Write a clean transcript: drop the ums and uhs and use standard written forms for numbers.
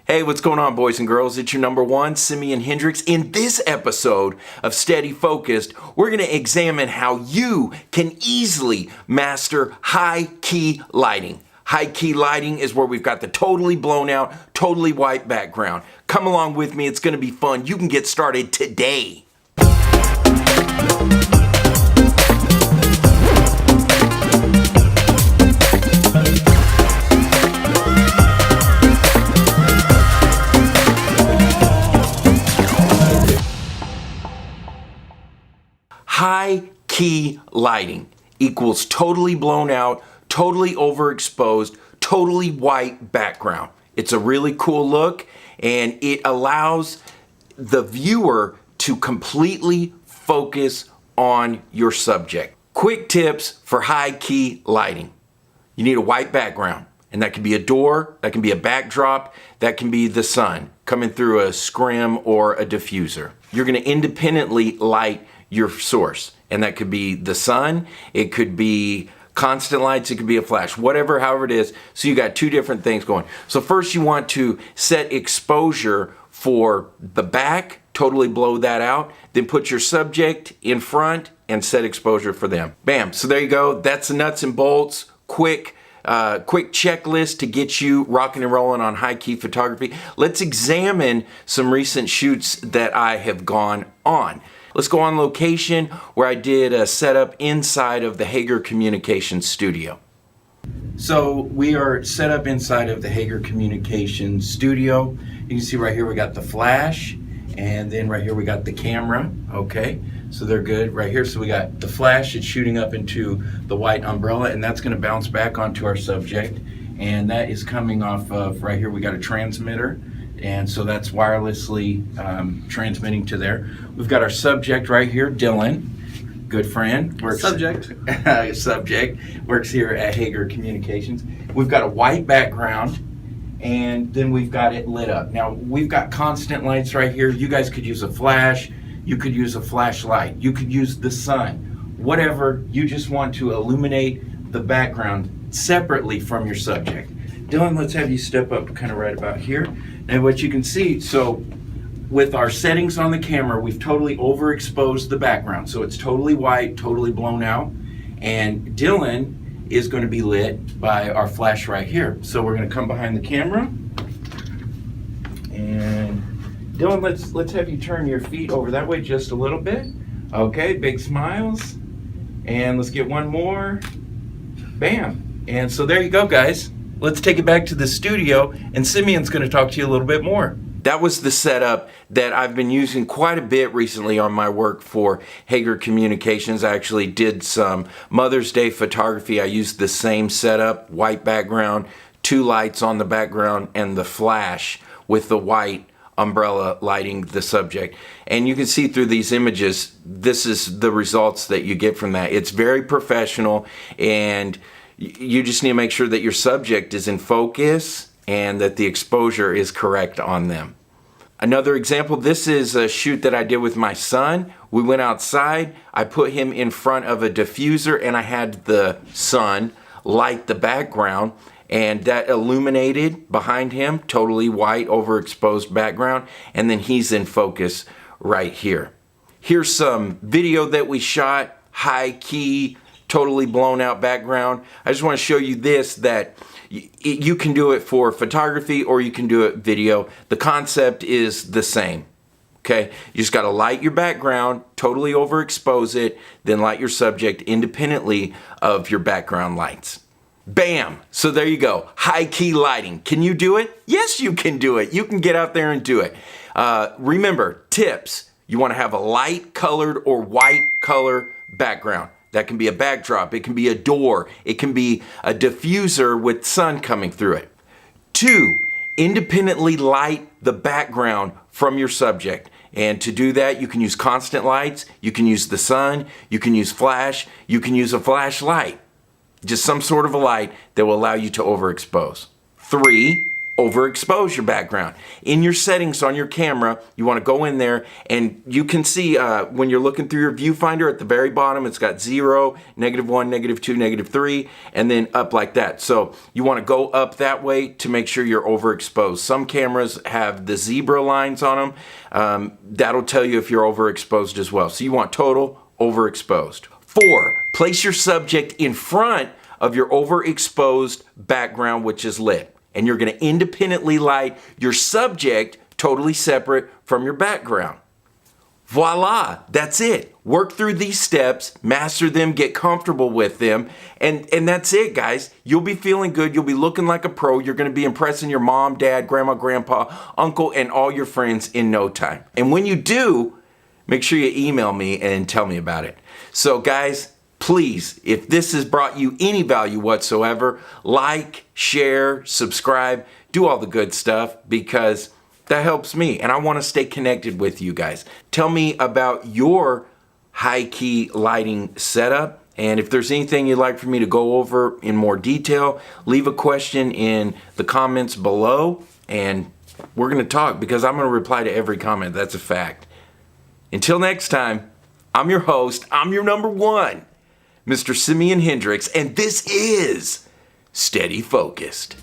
Hey, what's going on, boys and girls? It's your number one, SimeonHendrix. In this episode of Steady Focused, we're going to examine how you can easily master high key lighting. High key lighting is where we've got the totally blown out, totally white background. Come along with me. It's going to be fun. You can get started today. High key lighting equals totally blown out, totally overexposed, totally white background. It's a really cool look, and it allows the viewer to completely focus on your subject. Quick tips for high key lighting. You need a white background, and that can be a door, that can be a backdrop, that can be the sun coming through a scrim or a diffuser. You're going to independently light your source, and that could be the sun, it could be constant lights, it could be a flash, however it is. So you got two different things going. So first you want to set exposure for the back, totally blow that out, then put your subject in front and set exposure for them. Bam, so there you go. That's the nuts and bolts, quick checklist to get you rocking and rolling on high key photography. Let's examine some recent shoots that I have gone on. Let's go on location where I did a setup inside of the Hager Communications studio. So we are set up inside of the Hager Communications studio. You can see right here we got the flash, and then right here we got the camera. Okay, so they're good right here. So we got the flash, it's shooting up into the white umbrella, and that's gonna bounce back onto our subject. And that is coming off of, right here we got a transmitter. And so that's wirelessly transmitting to there. We've got our subject right here, Dylan, good friend. Subject works here at Hager Communications. We've got a white background, and then we've got it lit up. Now we've got constant lights right here. You guys could use a flash, you could use a flashlight, you could use the sun, whatever. You just want to illuminate the background separately from your subject. Dylan, let's have you step up kind of right about here. And what you can see, so with our settings on the camera, we've totally overexposed the background. So it's totally white, totally blown out. And Dylan is going to be lit by our flash right here. So we're going to come behind the camera. And Dylan, let's have you turn your feet over that way just a little bit. Okay, big smiles. And let's get one more. Bam. And so there you go, guys. Let's take it back to the studio, and Simeon's going to talk to you a little bit more. That was the setup that I've been using quite a bit recently on my work for Hager Communications. I actually did some Mother's Day photography. I used the same setup, white background, two lights on the background, and the flash with the white umbrella lighting the subject. And you can see through these images, this is the results that you get from that. It's very professional, and you just need to make sure that your subject is in focus and that the exposure is correct on them. Another example, this is a shoot that I did with my son. We went outside, I put him in front of a diffuser, and I had the sun light the background, and that illuminated behind him, totally white, overexposed background, and then he's in focus right here. Here's some video that we shot, high key, totally blown out background. I just want to show you this, that you can do it for photography or you can do it video. The concept is the same. Okay, you just got to light your background, totally overexpose it, then light your subject independently of your background lights. Bam! So there you go, high key lighting. Can you do it? Yes, you can do it. You can get out there and do it. Remember, tips, you want to have a light colored or white color background. That can be a backdrop, it can be a door, it can be a diffuser with sun coming through it. 2, independently light the background from your subject. And to do that, you can use constant lights, you can use the sun, you can use flash, you can use a flashlight. Just some sort of a light that will allow you to overexpose. 3, overexpose your background. In your settings on your camera, you want to go in there and you can see when you're looking through your viewfinder at the very bottom, it's got 0, -1, -2, -3, and then up like that. So you want to go up that way to make sure you're overexposed. Some cameras have the zebra lines on them. That'll tell you if you're overexposed as well. So you want total overexposed. 4, place your subject in front of your overexposed background, which is lit. And you're going to independently light your subject totally separate from your background. Voila, that's it. Work through these steps, master them, get comfortable with them, and that's it, guys. You'll be feeling good. You'll be looking like a pro. You're going to be impressing your mom, dad, grandma, grandpa, uncle, and all your friends in no time. And when you do, make sure you email me and tell me about it. So, guys, please, if this has brought you any value whatsoever, like, share, subscribe, do all the good stuff because that helps me and I want to stay connected with you guys. Tell me about your high-key lighting setup, and if there's anything you'd like for me to go over in more detail, leave a question in the comments below and we're going to talk because I'm going to reply to every comment. That's a fact. Until next time, I'm your host. I'm your number one, Mr. SimeonHendrix, and this is Steady Focused.